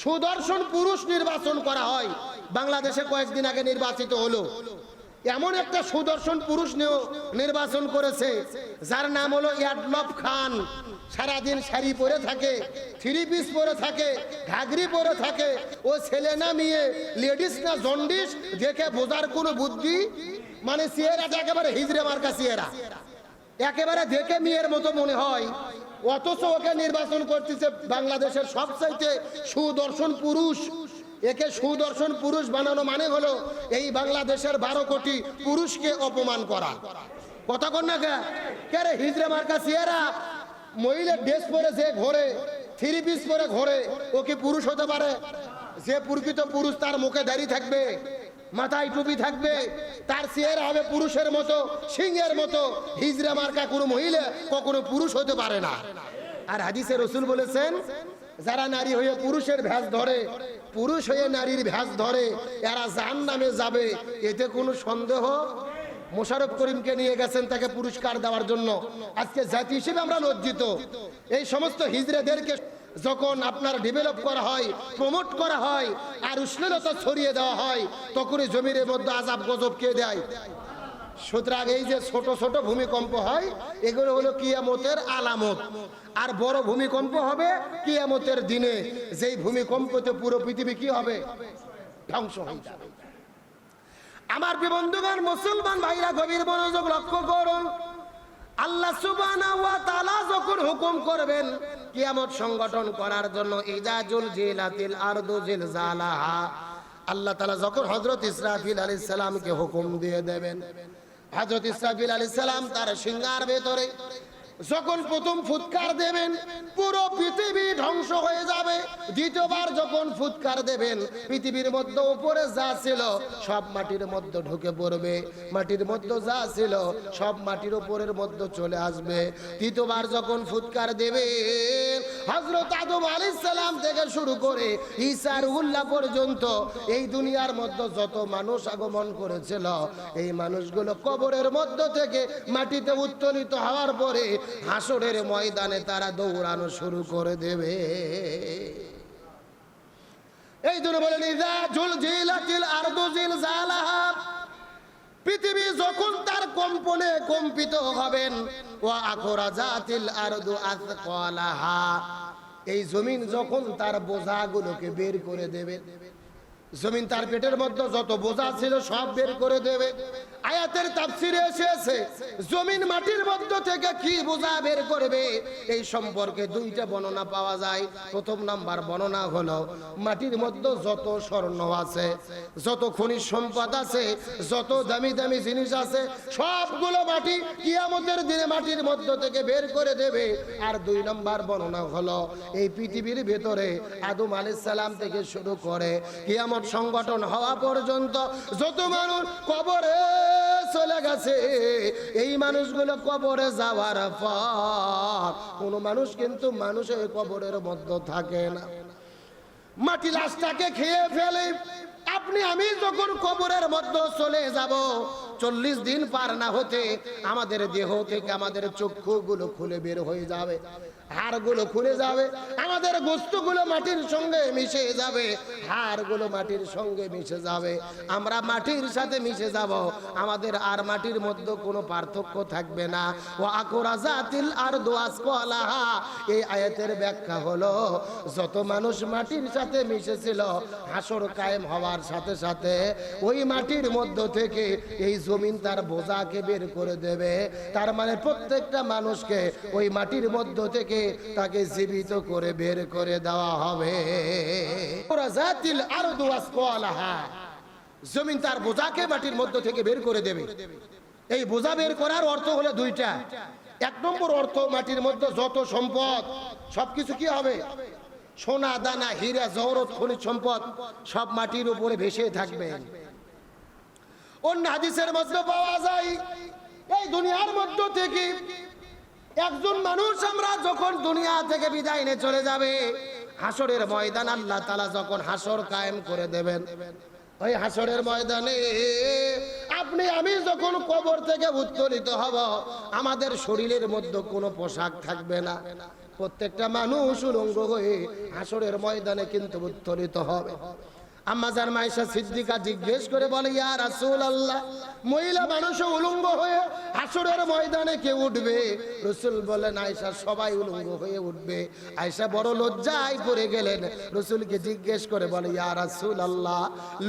সুদর্শন পুরুষ নির্বাচন করা হয়। বাংলাদেশে কয়েকদিন আগে নির্বাচিত হলো, এমন একটা সুদর্শন পুরুষ নির্বাচন করেছে যার নাম হলো ইয়াডলব খান। সারাদিন শাড়ি পরে থাকে, থ্রি পিস পরে থাকে, ঘাগরি পরে থাকে। ও ছেলে না মেয়ে, লেডিস না জন্ডিস, দেখে বোঝার কোনো বুদ্ধি, মানে চেহারাটা একেবারে হিজড়ে মার্কা চেহারা, একেবারে দেখে মেয়ের মতো মনে হয়। অথচ ওকে নির্বাচন করতেছে বাংলাদেশের সবচাইতে সুদর্শন পুরুষ। একে সুদর্শন পুরুষ বানানো মানে হলো এই বাংলাদেশের 12 কোটি পুরুষকে অপমান করা। কথা কন না কে রে? হিজড়ে মার্কা চেহারা, মহিলা ড্রেস পরে যে ঘোরে, থ্রি পিস পরে ঘোরে, ও কি পুরুষ হতে পারে? যে প্রকৃত পুরুষ তার মুখে দাড়ি থাকবে, মাথায় টুপি থাকবে, তার চেহারা হবে পুরুষের মতো, সিংহের মতো। হিজড়া মার্কা কোনো মহিলা কখনো পুরুষ হতে পারে না। আর হাদিসে রাসূল বলেছেন, যারা নারী হয়ে পুরুষের ভেষ ধরে, পুরুষ হয়ে নারীর ভেষ ধরে, এরা জাহান্নামে যাবে, এতে কোনো সন্দেহ। মোশাররফ করিমকে নিয়ে গেছেন তাকে পুরস্কার দেওয়ার জন্য। আজকে জাতি হিসেবে আমরা লজ্জিত। এই সমস্ত হিজড়াদেরকে যখন আপনার ডেভেলপ করা হয়, প্রমোট করা হয়, আর উষ্ণতা ছড়িয়ে দেওয়া হয়, তখনই জমির মধ্যে আযাব গজব কে দেয়। সুতরাং এই যে ছোট ছোট ভূমিকম্প হয়, এগুলো হলো কিয়ামতের আলামত। আর বড় ভূমিকম্প হবে কিয়ামতের দিনে, যেই ভূমিকম্পতে পুরো পৃথিবী কি হবে? ধ্বংস হয়ে যাবে। আমার বন্ধুগণ, মুসলমান ভাইরা, গভীর মনোযোগ লক্ষ্য করুন। আল্লাহ সুবহানাহু ওয়া তাআলা যখন হুকুম করবেন কিয়ামত সংগঠন করার জন্য, ইযা জুলজিলাতিল আরদু জিলজালাহা, আল্লাহ তাআলা যখন হযরত ইসরাফিল আলাইহিস সালামকে হুকুম দিয়ে দেবেন, হযরত ইসরাফিল আলাইহিস সালাম তার সিংহার ভেতরে যখন প্রথম ফুৎকার দেবেন, পুরো পৃথিবী ধ্বংস হয়ে যাবে। দ্বিতীয়বার যখন ফুৎকার দেবেন, পৃথিবীর মধ্যে উপরে যা ছিল সব মাটির মধ্যে ঢুকে পড়বে, মাটির মধ্যে যা ছিল সব মাটির উপরের মধ্যে চলে আসবে। তৃতীয়বার যখন ফুৎকার দেবেন, হযরত আদম আলাইহিস সালাম থেকে শুরু করে ঈসা রুহুল্লাহ পর্যন্ত এই দুনিয়ার মধ্যে যত মানুষ আগমন করেছিল, এই মানুষগুলো কবরের মধ্য থেকে মাটিতে উত্তোলিত হওয়ার পরে হাসরের ময়দানে তারা দৌড়ানো শুরু করে দেবে। এই জন্য বলেন, ইযা জুলজিলাতিল আরদু জিলজালাহা, পৃথিবী যখন তার কম্পনে কম্পিত হবেন, ওয়া আখরাজাতিল আরদু আথকালাহা, এই জমিন যখন তার বোঝাগুলোকে বের করে দেবে, জমিন তার পেটের মধ্যে যত বোঝা ছিল সব বের করে দেবে। আয়াতের তাফসিরে এসেছে, জমিন মাটির মধ্যে থেকে কি বোঝা বের করবে এই সম্পর্কে দুইটা বর্ণনা পাওয়া যায়। প্রথম নাম্বার বর্ণনা হলো, মাটির মধ্যে যত স্বর্ণ আছে, যত খনিজ সম্পদ আছে, যত দামি দামি জিনিস আছে, সবগুলো মাটি কিয়ামতের দিনে মাটির মধ্য থেকে বের করে দেবে। আর দুই নাম্বার বর্ণনা হলো, এই পৃথিবীর ভেতরে আদম আলাইহিস সালাম থেকে শুরু করে কিয়ামত সংগঠন হওয়া পর্যন্ত যত মানুষ কবরে চলে গেছে, এই মানুষগুলো কবরে যাওয়ার পর কোন মানুষ কিন্তু মানুষের কবরের মধ্যে থাকে না, মাটি লাশটাকে খেয়ে ফেলে। আপনি আমি যখন কবরের মধ্যে চলে যাব, 40 দিন পার না হতে আমাদের দেহ থেকে আমাদের চক্ষুগুলো খুলে বের হয়ে যাবে, হাড়গুলো খুলে যাবে, আমাদের গোশতগুলো মাটির সঙ্গে মিশে যাবে, হাড়গুলো মাটির সঙ্গে মিশে যাবে, আমরা মাটির সাথে মিশে যাব, আমাদের আর মাটির মধ্যে কোনো পার্থক্য থাকবে না। ওয়া আখরাজাতিল আরদু আসকালাহা, এই আয়াতের ব্যাখ্যা হলো, যত মানুষ মাটির সাথে মিশেছিল, হাসর কায়েম হওয়ার সাথে সাথে ওই মাটির মধ্য থেকে এই জমিন তার বোঝাকে বের করে দেবে। তার মানে প্রত্যেকটা মানুষকে ওই মাটির মধ্য থেকে তাকে জীবিত করে বের করে দেওয়া হবে। জমিন তার বোঝাকে মাটির মধ্য থেকে বের করে দেবে। এই বোঝা বের করার অর্থ হলো দুইটা। এক নম্বর অর্থ, মাটির মধ্যে যত সম্পদ সবকিছু কি হবে? সোনা দানা হীরা জহরত খনিজ সম্পদ সব মাটির উপরে ভেসে থাকবে। অন্য হাদিসের মধ্যে পাওয়া যায়, এই দুনিয়ার মধ্য থেকে একজন মানুষ আমরা যখন দুনিয়া থেকে বিদায় নিয়ে চলে যাবে, হাসরের ময়দান আল্লাহ তাআলা যখন হাসর কায়েম করে দেবেন, ওই হাসরের ময়দানে আপনি আমি যখন কবর থেকে উত্তোলিত হব, আমাদের শরীরের মধ্যে কোনো পোশাক থাকবে না, প্রত্যেকটা মানুষ উলঙ্গ হয়ে হাসরের ময়দানে কিন্তু উত্তোলিত হবে। আম্মাজান মায়েশা সিদ্দিকা জিজ্ঞেস করে বলে, ইয়া রাসূলুল্লাহ, মহিলা মানুষ উলঙ্গ হয়ে হাসরের ময়দানে কে উঠবে? রাসূল বলেন, আয়েশা, সবাই উলঙ্গ হয়ে উঠবে। আয়েশা বড় লজ্জায় পড়ে গেলেন, রাসূলকে জিজ্ঞেস করে বলে, ইয়া রাসূলুল্লাহ,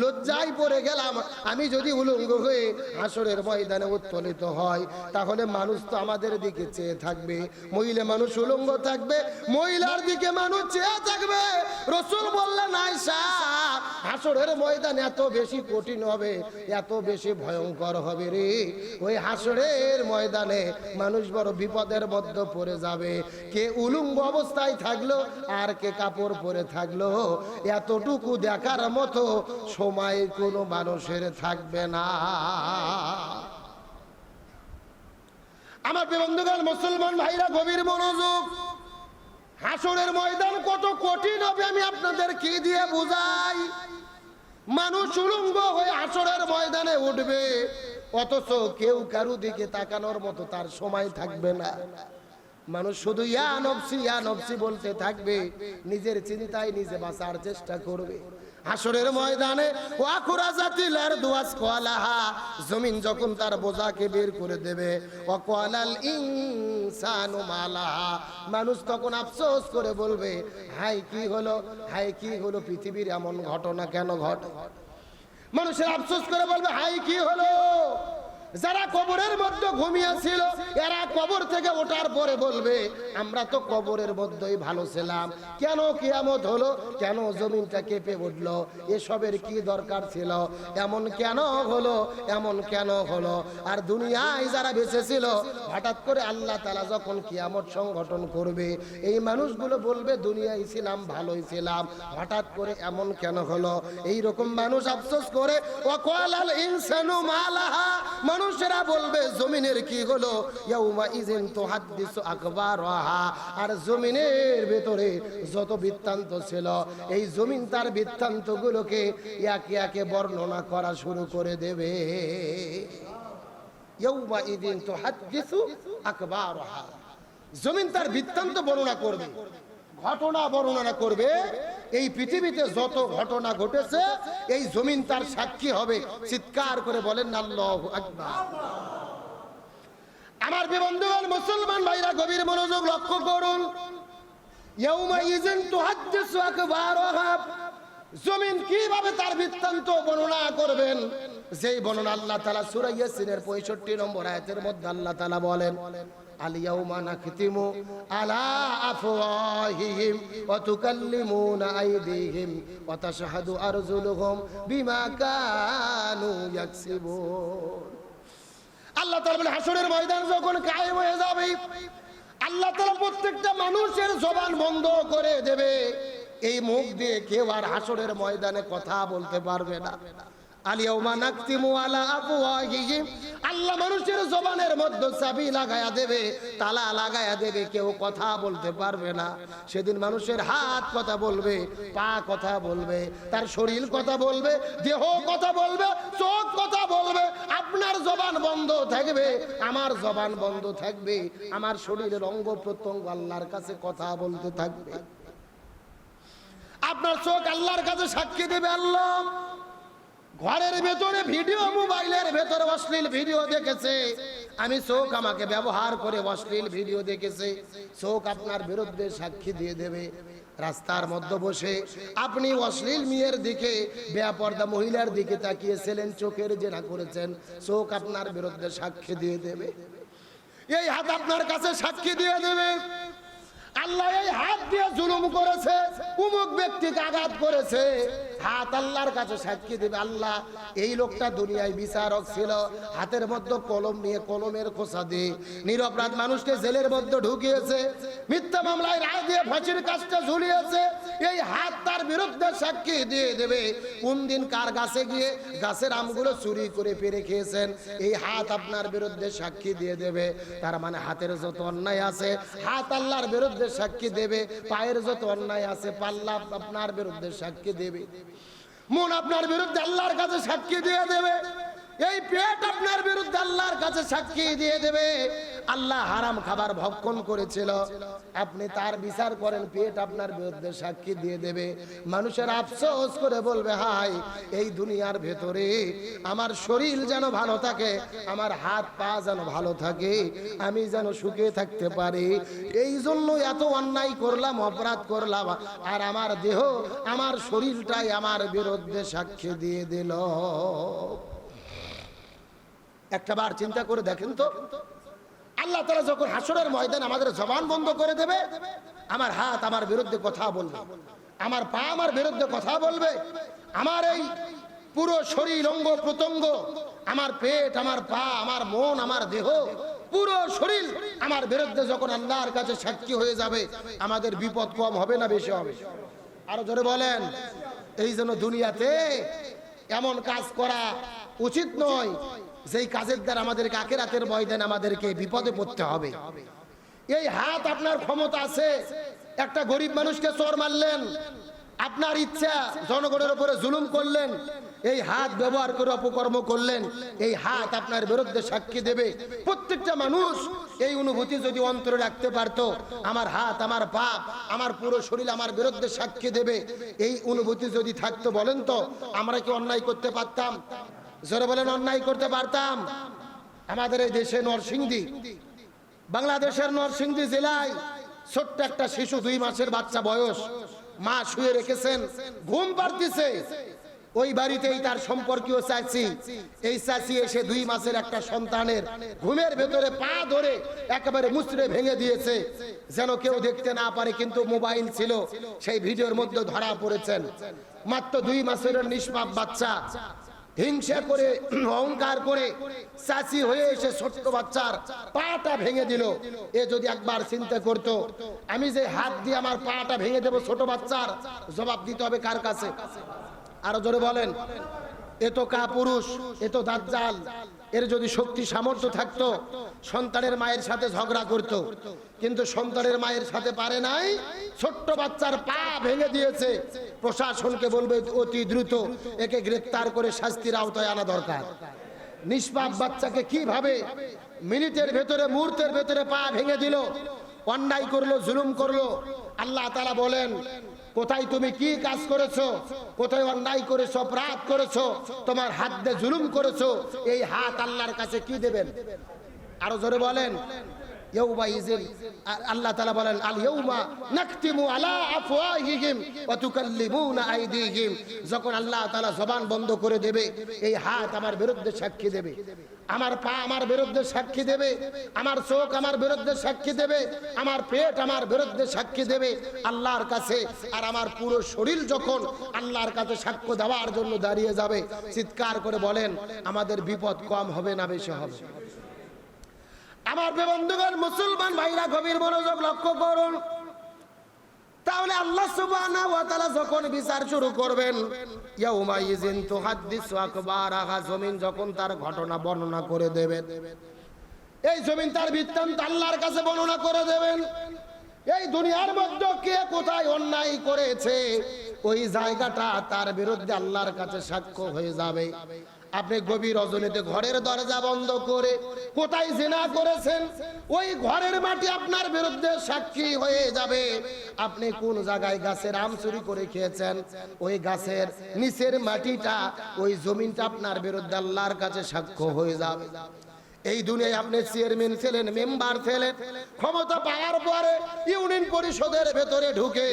লজ্জায় পড়ে গেলাম, আমি যদি উলঙ্গ হয়ে হাসরের ময়দানে উত্তোলিত হয় তাহলে মানুষ তো আমাদের দিকে চেয়ে থাকবে, মহিলা মানুষ উলঙ্গ থাকবে, মহিলার দিকে মানুষ চেয়ে থাকবে। রাসূল বললেন, আয়েশা, হাসরের ময়দান এত বেশি কঠিন হবে, এত বেশি ভয়ঙ্কর হবে রে, ওই হাসরের ময়দানে মানুষ বড় বিপদের মধ্যে পড়ে যাবে। কে উলঙ্গ অবস্থায় থাকলো আর কে কাপড় পরে থাকলো, এতটুকু দেখার মতো সময় কোনো মানুষের থাকবে না। আমার বন্ধুগণ, মুসলমান ভাইরা, গভীর মনোযোগ। হাসরের ময়দান কত কঠিন হবে আমি আপনাদের কি দিয়ে বুঝাই। মানুষ উলঙ্গ হয়ে হাসরের ময়দানে উঠবে, অথচ কেউ কারো দিকে তাকানোর মতো তার সময় থাকবে না। মানুষ শুধু ইয়া নফসি ইয়া নফসি বলতে থাকবে, নিজের চিন্তায় নিজে বাঁচার চেষ্টা করবে। হাসরের ময়দানে ওয়াকুরাজাতিল আরদু আসকালাহা, জমিন যখন তার বোঝাকে বের করে দেবে, ওয়াকালাল ইনসানু মালাহা, মানুষ তখন আফসোস করে বলবে, হায় কি হলো, হায় কি হলো, পৃথিবীর এমন ঘটনা কেন ঘটে? মানুষের আফসোস করে বলবে, হায় কি হলো। যারা কবরের মধ্যে ঘুমিয়েছিল এরা কবর থেকে ওঠার পরে বলবে, আমরা তো কবরের মধ্যেই ভালো ছিলাম, কেন কিয়ামত হলো, কেন জমিনটা কেঁপে উঠলো, এসবের কি দরকার ছিল, এমন কেন হলো, এমন কেন হলো। আর দুনিয়ায় যারা বেঁচে ছিল, হঠাৎ করে আল্লাহ তাআলা যখন কিয়ামত সংগঠন করবে, এই মানুষগুলো বলবে, দুনিয়ায় ছিলাম, ভালোই ছিলাম, হঠাৎ করে এমন কেন হলো। এই রকম মানুষ আফসোস করে, ওয়াকালাল ইনসানু মালাহা, মানুষেরা বলবে, জমিনের কি হলো, ইয়াউমা ইযিন তুহাদ্দিসু আকবারাহা, আর জমিনের ভেতরে যত বৃত্তান্ত ছিল, এই জমিন তার বৃত্তান্তগুলোকে একে একে বর্ণনা করা শুরু করে দেবে। ইয়াউমা ইযিন তুহাদ্দিসু আকবারাহা, জমিন তার বৃত্তান্ত বর্ণনা করবে, ঘটনা বর্ণনা করবে। এই পৃথিবীতে যত ঘটনা ঘটেছে এই জমিন তার সাক্ষী হবে। চিৎকার করে বলেন আল্লাহু আকবার। আমার বন্ধুগণ, মুসলমান ভাইরা, গভীর মনোযোগ লক্ষ্য করুন। ইয়াউমা ইযিন তুহাদ্দিসু আকবারাহা, জমিন কিভাবে তার বৃত্তান্ত বর্ণনা করবেন, যেই বর্ণনা আল্লাহ তাআলা সূরা ইয়াসিনের 65 নম্বর আয়াতের মধ্যে আল্লাহ তাআলা বলেন, আল-ইয়াউমা নাখতিমু আলা আফওয়াহিহিম ওয়া তুকাল্লিমুনা আইদিহিম ওয়া তাশহাদু আরজুলুহুম বিমা কানু ইয়াকসিবুন। আল্লাহ তাআলা বলে, হাসরের ময়দান যখন কায়েম হয়ে যাবে, আল্লাহ তাআলা প্রত্যেকটা মানুষের জবান বন্ধ করে দেবে। এই মুখ দিয়ে কেউ আর হাসরের ময়দানে কথা বলতে পারবে না। আল-ইয়াউমা নাখতিমু আলা আফওয়াহিহিম, আল্লাহ মানুষের জবানের মধ্যে চাবি লাগায়া দেবে, তালা লাগায়া দেবে, কেউ কথা বলতে পারবে না। সেদিন মানুষের হাত কথা বলবে, পা কথা বলবে, তার শরীর কথা বলবে, দেহ কথা বলবে, চোখ কথা বলবে। আপনার জবান বন্ধ থাকবে, আমার জবান বন্ধ থাকবে, আমার শরীরের অঙ্গ প্রত্যঙ্গ আল্লাহর কাছে কথা বলতে থাকবে। আপনার চোখ আল্লাহর কাছে সাক্ষী দেবে। আল্লাহ ঘরের ভেতরে ভিডিও, মোবাইলের ভেতরে অশ্লীল ভিডিও দেখেছে, আমি চোখ আমাকে ব্যবহার করে অশ্লীল ভিডিও দেখেছে, চোখ আপনার বিরুদ্ধে সাক্ষী দিয়ে দেবে। রাস্তার মধ্যে বসে আপনি অশ্লীল মেয়ের দিকে, বেপরদা মহিলার দিকে তাকিয়েছিলেন, চোখের জেনা করেছেন, চোখ আপনার বিরুদ্ধে সাক্ষী দিয়ে দেবে। এই হাত আপনার কাছে সাক্ষী দিয়ে দেবে, আল্লাহ এই হাত দিয়ে জুলুম করেছে, অমুক ব্যক্তিকে আঘাত করেছে, হাত আল্লাহর কাছে সাক্ষী দেবে। আল্লাহ এই লোকটা দুনিয়ায় বিচারক ছিল, হাতের মধ্যে কলম নিয়ে কলমের খোসা দিয়ে নিরপরাধ মানুষকে জেলের মধ্যে ঢুকিয়েছে, মিথ্যা মামলায় রায় দিয়ে ফাঁসির কাজটা ঝুলিয়েছে। এই হাত তার বিরুদ্ধে সাক্ষী দিয়ে দেবে। কোন দিন কার গাছে গিয়ে গাছের আমগুলো চুরি করে পেরে খেয়েছেন, এই হাত আপনার বিরুদ্ধে সাক্ষী দিয়ে দেবে। তার মানে হাতের যত অন্যায় আছে হাত আল্লাহর বিরুদ্ধে সাক্ষী দেবে, পায়ের যত অন্যায় আছে পাল্লা আপনার বিরুদ্ধে সাক্ষী দেবে, মন আপনার বিরুদ্ধে আল্লাহর কাছে সাক্ষী দিয়ে দেবে। এই পেট আপনার বিরুদ্ধে আল্লাহর কাছে সাক্ষী দিয়ে দেবে আল্লাহ হারাম খাবার ভক্ষণ করেছিল, আপনি তার বিচার করেন, পেট আপনার বিরুদ্ধে সাক্ষী দিয়ে দেবে। মানুষের আফসোস করে বলবে, হায় এই দুনিয়ার ভেতরে আমার শরীর যেন ভালো থাকে, আমার হাত পা যেন ভালো থাকে, আমি যেন সুখে থাকতে পারি, এই জন্য এত অন্যায় করলাম, অপরাধ করলাম, আর আমার দেহ আমার শরীরটাই আমার বিরুদ্ধে সাক্ষী দিয়ে দিল। একটাবার চিন্তা করে দেখেন তো, আল্লাহ তাআলা যখন হাসরের ময়দানে আমাদের জবান বন্ধ করে দেবে, আমার হাত আমার বিরুদ্ধে কথা বলবে, আমার পা আমার বিরুদ্ধে কথা বলবে, আমার এই পুরো শরীর অঙ্গ প্রত্যঙ্গ, আমার পেট, আমার পা, আমার মন, আমার দেহ, পুরো শরীর আমার বিরুদ্ধে যখন আল্লাহর কাছে সাক্ষী হয়ে যাবে, আমাদের বিপদ কম হবে না বেশি হবে? আরো জোরে বলেন। এই জন্য দুনিয়াতে এমন কাজ করা উচিত নয় যেই কাজের দ্বারা আমাদেরকে আখিরাতের ময়দানে আমাদেরকে বিপদে পড়তে হবে। এই হাত আপনার ক্ষমতা আছে, একটা গরিব মানুষকে চোর মারলেন, আপনার ইচ্ছা জনগণের উপরে জুলুম করলেন, এই হাত ব্যবহার করে অপকর্ম করলেন, এই হাত আপনার বিরুদ্ধে সাক্ষী দেবে। প্রত্যেকটা মানুষ এই অনুভূতি যদি অন্তরে রাখতে পারতো, আমার হাত, আমার পা, আমার পুরো শরীর আমার বিরুদ্ধে সাক্ষী দেবে, এই অনুভূতি যদি থাকতো, বলেন তো আমরা কি অন্যায় করতে পারতাম? জোরে বলেন, অন্যায় করতে পারতাম? আমাদের এই দেশে নরসিংদী, বাংলাদেশের নরসিংদী জেলায় ছোট্ট একটা শিশু, 2 মাসের বাচ্চা বয়স, মা শুয়ে রেখেছেন, ঘুম পাড়তিছে, ওই বাড়িতেই তার সম্পর্কীয় চাচি, এই চাচি এসে 2 মাসের একটা সন্তানের ঘুমের ভেতরে পা ধরে একেবারে মুচড়ে ভেঙে দিয়েছে, যেন কেউ দেখতে না পারে, কিন্তু মোবাইল ছিল, সেই ভিডিওর মধ্যে ধরা পড়েছেন। মাত্র 2 মাসের নিষ্পাপ বাচ্চা হিংসা করে, অহংকার করে চাচি হয়ে এসে ছোট্ট বাচ্চার পাটা ভেঙে দিল। এ যদি একবার চিন্তা করতো, আমি যে হাত দিয়ে আমার পাটা ভেঙে দেব, ছোট বাচ্চার জবাব দিতে হবে কার কাছে? আরো জোরে বলেন। এ তো কাপুরুষ, এ তো দাজ্জাল। এর যদি শক্তি সামর্থ্য থাকতো, সন্তানের মায়ের সাথে ঝগড়া করত, কিন্তু সন্তানের মায়ের সাথে পারে নাই, ছোট্ট বাচ্চার পা ভেঙে দিয়েছে। প্রশাসনকে বলবে অতি দ্রুত একে গ্রেফতার করে শাস্তির আওতায় আনা দরকার। নিষ্পাপ বাচ্চাকে কিভাবে মিনিটের ভেতরে, মুহূর্তের ভেতরে পা ভেঙে দিল, অন্যায় করলো, জুলুম করলো। আল্লাহ তাআলা বলেন, কোথায় তুমি কি কাজ করেছো, কোথায় অন্যায় করেছো, অপরাধ করেছো, তোমার হাত দিয়ে জুলুম করেছো, এই হাত আল্লাহর কাছে কি দেবেন? আরো জোরে বলেন। আল্লাহ তাআলা বলেন, আল ইয়াউমা নাকতিমু আলা আফওয়াহিহিম ওয়া তুকাল্লিমুনা আইদিহিম। যখন আল্লাহ তাআলা জবান বন্ধ করে দেবে, এই হাত আমার বিরুদ্ধে সাক্ষী দেবে, আমার পা আমার বিরুদ্ধে সাক্ষী দেবে, আমার চোখ আমার বিরুদ্ধে সাক্ষী দেবে, আমার পেট আমার বিরুদ্ধে সাক্ষী দেবে আল্লাহর কাছে। আর আমার পুরো শরীর যখন আল্লাহর কাছে সাক্ষ্য দেওয়ার জন্য দাঁড়িয়ে যাবে, চিৎকার করে বলেন, আমাদের বিপদ কম হবে না বেশি হবে? আমার বন্ধুগণ, মুসলমান ভাইরা, গভীর মনোযোগ লক্ষ্য করুন। তাহলে আল্লাহ সুবহানাহু ওয়া তাআলা যখন বিচার শুরু করবেন, ইয়াউমা ইযিন তুহাদ্দিসু আকবারাহা, জমিন যখন তার ঘটনা বর্ণনা করে দেবেন, এই জমিন তার বৃত্তান্ত আল্লাহর কাছে বর্ণনা করে দেবেন। এই দুনিয়ার মধ্যে কে কোথায় অন্যায় করেছে, ওই জায়গাটা তার বিরুদ্ধে আল্লাহর কাছে সাক্ষ্য হয়ে যাবে। আপনি গভীর রজনীতে ঘরের দরজা বন্ধ করে কোথায় জিনা করেছেন, ওই ঘরের মাটি আপনার বিরুদ্ধে সাক্ষী হয়ে যাবে। আপনি কোন জায়গায় গাছের আম চুরি করে খেয়েছেন, ওই গাছের নিচের মাটিটা, ওই জমিনটা আপনার বিরুদ্ধে আল্লাহর কাছে সাক্ষ্য হয়ে যাবে। এই দুনিয়ায় আপনি চেয়ারম্যান ছিলেন, মেম্বার ছিলেন, ক্ষমতা পাওয়ার পরে ইউনিয়ন পরিষদের ভেতরে ঢুকে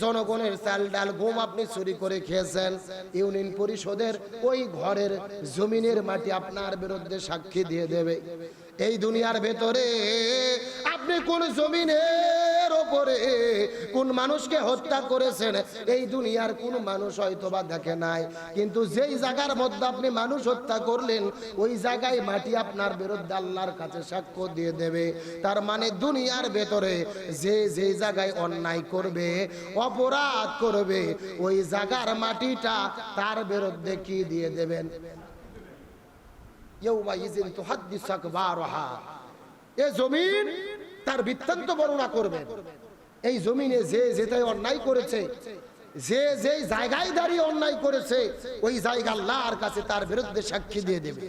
জনগণের চাল ডাল গম আপনি চুরি করে খেয়েছেন, ইউনিয়ন পরিষদের ওই ঘরের জমিনের মাটি আপনার বিরুদ্ধে সাক্ষী দিয়ে দেবে। এই দুনিয়ার ভেতরে আপনি কোন জমিনের উপরে কোন মানুষকে হত্যা করেছেন, এই দুনিয়ার কোন মানুষ হয়তোবা দেখে নাই, কিন্তু যেই জায়গার মধ্যে আপনি মানুষ হত্যা করলেন, ওই জায়গায় মাটি আপনার বিরুদ্ধে আল্লাহর কাছে সাক্ষ্য দিয়ে দেবে। তার মানে দুনিয়ার ভেতরে যে যে জায়গায় অন্যায় করবে, অপরাধ করবে, ওই জায়গার মাটিটা তার বিরুদ্ধে কি দিয়ে দেবেন? এই জমিন তার বৃত্তান্ত বর্ণনা করবেন। এই জমিনে যে যেটাই অন্যায় করেছে, যে যে জায়গায় দাঁড়িয়ে অন্যায় করেছে, ওই জায়গা আল্লাহর কাছে তার বিরুদ্ধে সাক্ষী দিয়ে দেবে।